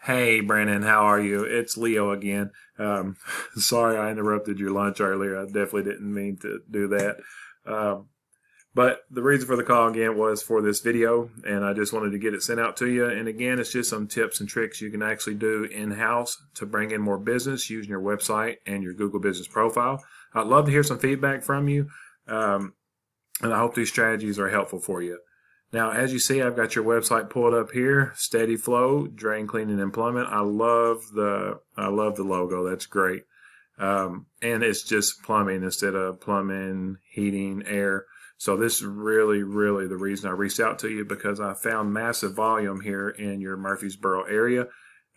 Hey Brandon, how are you? It's Leo again. Sorry I interrupted your lunch earlier. I definitely didn't mean to do that. Um, but the reason for the call again was for this video, and I just wanted to get it sent out to you. And again, it's just some tips and tricks you can actually do in-house to bring in more business using your website and your Google Business Profile. I'd love to hear some feedback from you, um, and I hope these strategies are helpful for you. Now, as you see, I've got your website pulled up here, SteadyFlo, Drain Cleaning and Plumbing. I love the logo. That's great. And it's just plumbing instead of plumbing, heating, air. So this is really the reason I reached out to you, because I found massive volume here in your Murfreesboro area.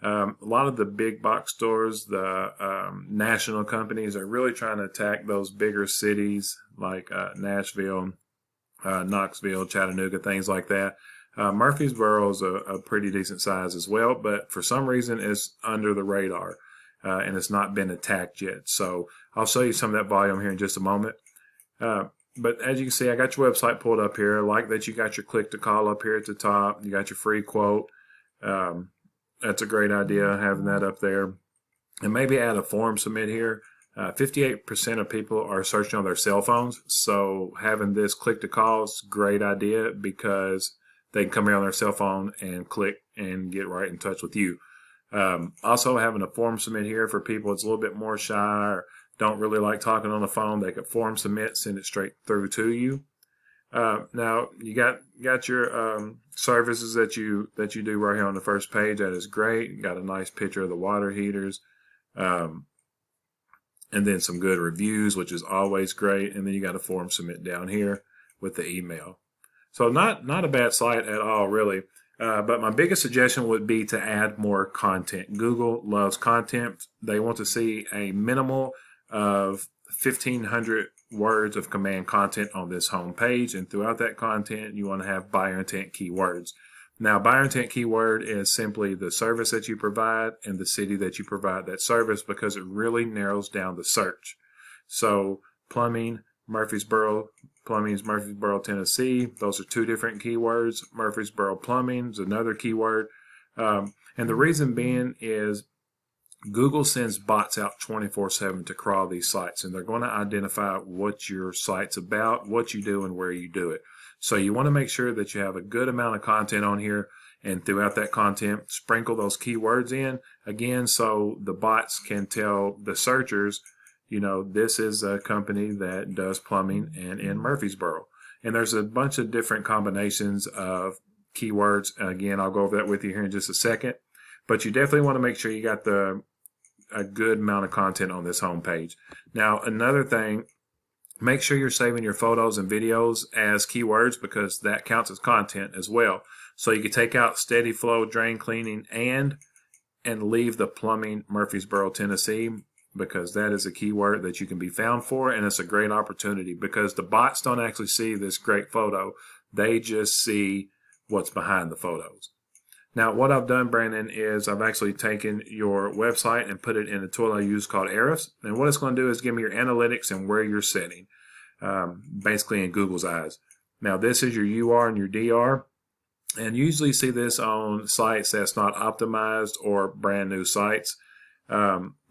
A lot of the big box stores, the national companies, are really trying to attack those bigger cities like Nashville, Knoxville, Chattanooga, things like that. Murfreesboro is a pretty decent size as well, but for some reason it's under the radar and it's not been attacked yet. So I'll show you some of that volume here in just a moment. But as you can see, I got your website pulled up here. I like that you got your click to call up here at the top. You got your free quote. That's a great idea, having that up there. And maybe add a form submit here. 58% of people are searching on their cell phones, so having this click to call is a great idea because they can come here on their cell phone and click and get right in touch with you. Also, having a form submit here for people that's a little bit more shy or don't really like talking on the phone, they could form submit, send it straight through to you. Now you got your services that you do right here on the first page. That is great. You got a nice picture of the water heaters. And then some good reviews, which is always great. And then you got a form submit down here with the email. So not a bad site at all, really. But my biggest suggestion would be to add more content. Google loves content. They want to see a minimal of 1,500 words of command content on this home page. And throughout that content, you want to have buyer intent keywords. Now, buyer intent keyword is simply the service that you provide and the city that you provide that service, because it really narrows down the search. So plumbing, Murfreesboro, plumbing is Murfreesboro, Tennessee. Those are two different keywords. Murfreesboro plumbing is another keyword. And the reason being is Google sends bots out 24/7 to crawl these sites, and they're going to identify what your site's about, what you do, and where you do it. So you want to make sure that you have a good amount of content on here, and throughout that content, sprinkle those keywords in, again, so the bots can tell the searchers, this is a company that does plumbing and in Murfreesboro. And there's a bunch of different combinations of keywords. Again, I'll go over that with you here in just a second. But you definitely want to make sure you got a good amount of content on this home page. Now, another thing, make sure you're saving your photos and videos as keywords, because that counts as content as well. So you can take out SteadyFlo drain cleaning and leave the plumbing Murfreesboro, Tennessee, because that is a keyword that you can be found for, and it's a great opportunity because the bots don't actually see this great photo. They just see what's behind the photos. Now, what I've done, Brandon, is I've actually taken your website and put it in a tool I use called Aris. And what it's going to do is give me your analytics and where you're sitting, basically in Google's eyes. Now, this is your UR and your DR. And you usually see this on sites that's not optimized or brand new sites.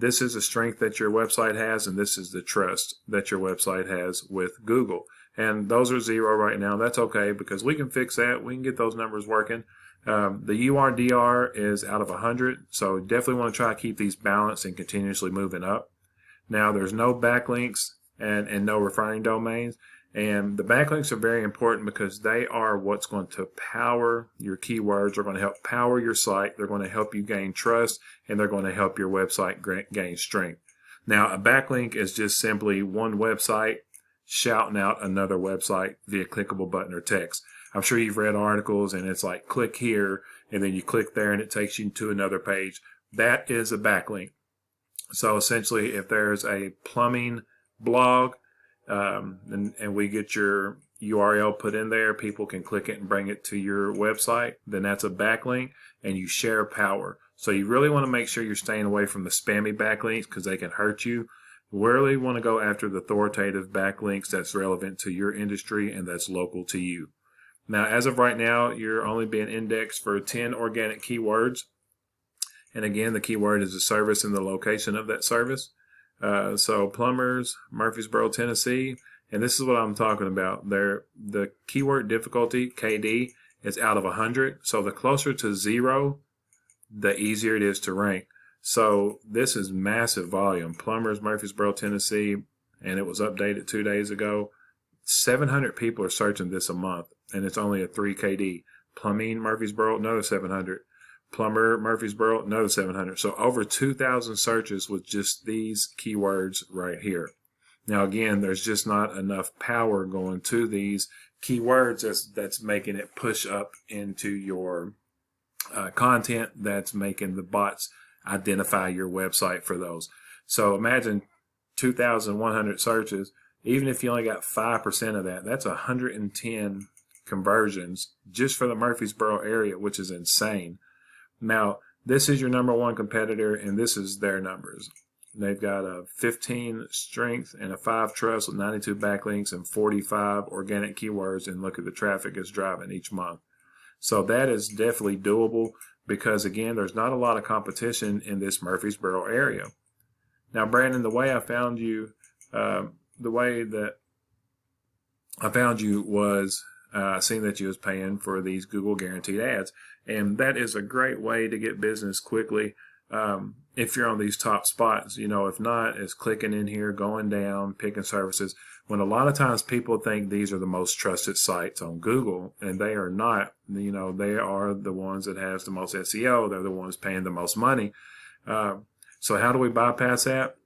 This is a strength that your website has, and this is the trust that your website has with Google. And those are 0 right now. That's okay, because we can fix that. We can get those numbers working. The URDR is out of 100, so definitely want to try to keep these balanced and continuously moving up. Now, there's no backlinks and no referring domains, and the backlinks are very important because they are what's going to power your keywords. They're going to help power your site. They're going to help you gain trust, and they're going to help your website gain strength. Now, a backlink is just simply one website shouting out another website via clickable button or text. I'm sure you've read articles and it's like click here and then you click there and it takes you to another page. That is a backlink. So essentially, if there's a plumbing blog and we get your URL put in there, people can click it and bring it to your website, then that's a backlink, and you share power. So you really want to make sure you're staying away from the spammy backlinks because they can hurt you. We really want to go after the authoritative backlinks that's relevant to your industry and that's local to you. Now, as of right now, you're only being indexed for 10 organic keywords. And again, the keyword is the service and the location of that service. So plumbers, Murfreesboro, Tennessee. And this is what I'm talking about. The keyword difficulty, KD, is out of 100. So the closer to 0, the easier it is to rank. So this is massive volume. Plumbers, Murfreesboro, Tennessee, and it was updated 2 days ago. 700 people are searching this a month, and it's only a 3 KD. Plumbing, Murfreesboro, another 700. Plumber, Murfreesboro, another 700. So over 2,000 searches with just these keywords right here. Now, again, there's just not enough power going to these keywords that's making it push up into your content, that's making the bots identify your website for those. So imagine 2,100 searches. Even if you only got 5% of that, that's 110 conversions just for the Murfreesboro area, which is insane. Now, this is your number one competitor, and this is their numbers. They've got a 15 strength and a 5 trust with 92 backlinks and 45 organic keywords, and look at the traffic it's driving each month. So that is definitely doable because, again, there's not a lot of competition in this Murfreesboro area. Now, Brandon, the way I found you, was seeing that you was paying for these Google guaranteed ads. And that is a great way to get business quickly if you're on these top spots. You know, if not, it's clicking in here, going down, picking services. When a lot of times people think these are the most trusted sites on Google, and they are not. You know, they are the ones that has the most SEO. They're the ones paying the most money. So how do we bypass that?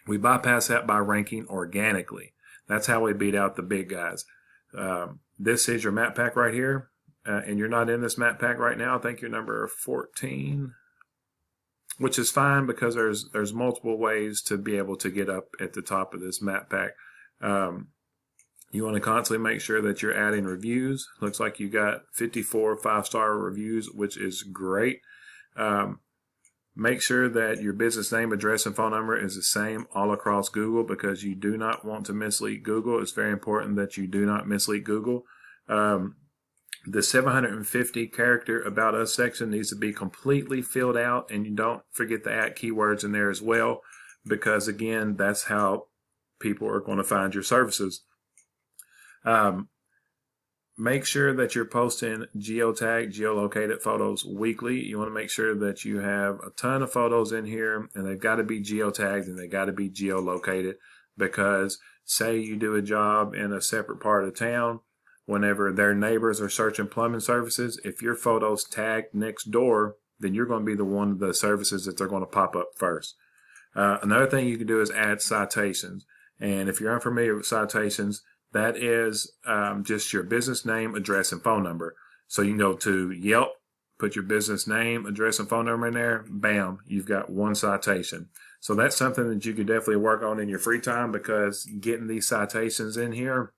We bypass that by ranking organically. That's how we beat out the big guys. This is your map pack right here. And you're not in this map pack right now. I think you're number 14, which is fine because there's multiple ways to be able to get up at the top of this map pack. You want to constantly make sure that you're adding reviews. Looks like you got 54 5-star reviews, which is great. Make sure that your business name, address, and phone number is the same all across Google because you do not want to mislead Google. It's very important that you do not mislead Google. The 750 character About Us section needs to be completely filled out, and you don't forget to add keywords in there as well because, again, that's how people are going to find your services. Make sure that you're posting geotagged, geolocated photos weekly. You want to make sure that you have a ton of photos in here, and they've got to be geotagged and they got to be geolocated because say you do a job in a separate part of town, whenever their neighbors are searching plumbing services, if your photo's tagged next door, then you're going to be the one of the services that they're going to pop up first. Another thing you can do is add citations. And if you're unfamiliar with citations, that is just your business name, address, and phone number. So you can go to Yelp, put your business name, address, and phone number in there. Bam, you've got one citation. So that's something that you could definitely work on in your free time because getting these citations in here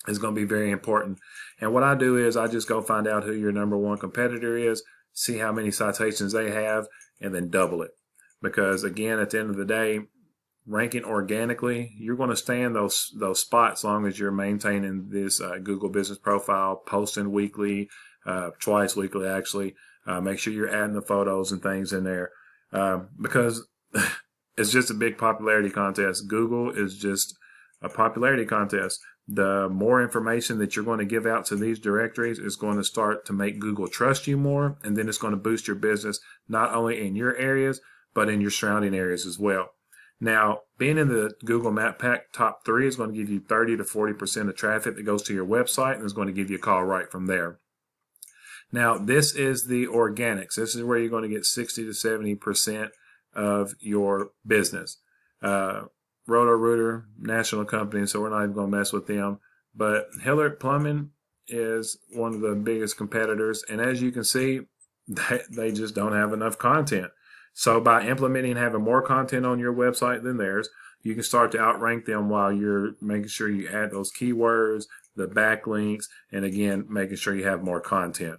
is going to be very important. And what I do is I just go find out who your number one competitor is, see how many citations they have, and then double it. Because again, at the end of the day, ranking organically, you're going to stay in those spots as long as you're maintaining this Google business profile, posting weekly, twice weekly actually. Make sure you're adding the photos and things in there because it's just a big popularity contest. Google is just a popularity contest. The more information that you're going to give out to these directories is going to start to make Google trust you more, and then it's going to boost your business not only in your areas, but in your surrounding areas as well. Now, being in the Google Map Pack top 3 is going to give you 30 to 40% of traffic that goes to your website, and is going to give you a call right from there. Now, this is the organics. This is where you're going to get 60 to 70% of your business. Roto-Rooter, national company, so we're not even going to mess with them. But Hillard Plumbing is one of the biggest competitors, and as you can see, they just don't have enough content. So by implementing having more content on your website than theirs, you can start to outrank them while you're making sure you add those keywords, the backlinks, and again, making sure you have more content.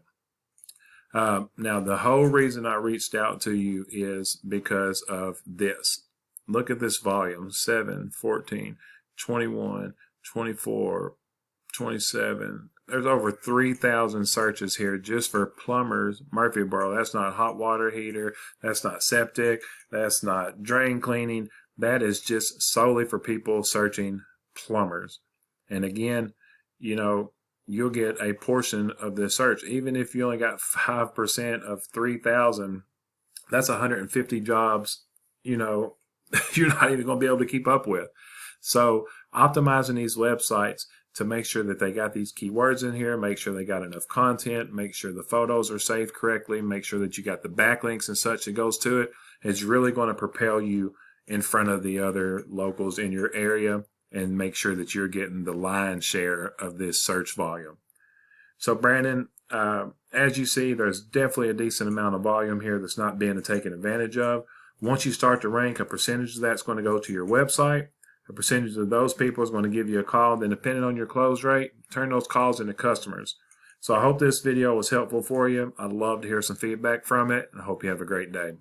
Now, the whole reason I reached out to you is because of this. Look at this volume, 7, 14, 21, 24, 27, there's over 3,000 searches here just for plumbers, Murfreesboro. That's not hot water heater. That's not septic. That's not drain cleaning. That is just solely for people searching plumbers. And again, you know, you'll get a portion of this search. Even if you only got 5% of 3,000, that's 150 jobs, you know, you're not even going to be able to keep up with. So optimizing these websites to make sure that they got these keywords in here, make sure they got enough content, make sure the photos are saved correctly, make sure that you got the backlinks and such that goes to it, is really going to propel you in front of the other locals in your area and make sure that you're getting the lion's share of this search volume. So Brandon, as you see, there's definitely a decent amount of volume here that's not being taken advantage of. Once you start to rank, a percentage of that's going to go to your website. A percentage of those people is going to give you a call. Then depending on your close rate, turn those calls into customers. So I hope this video was helpful for you. I'd love to hear some feedback from it, and I hope you have a great day.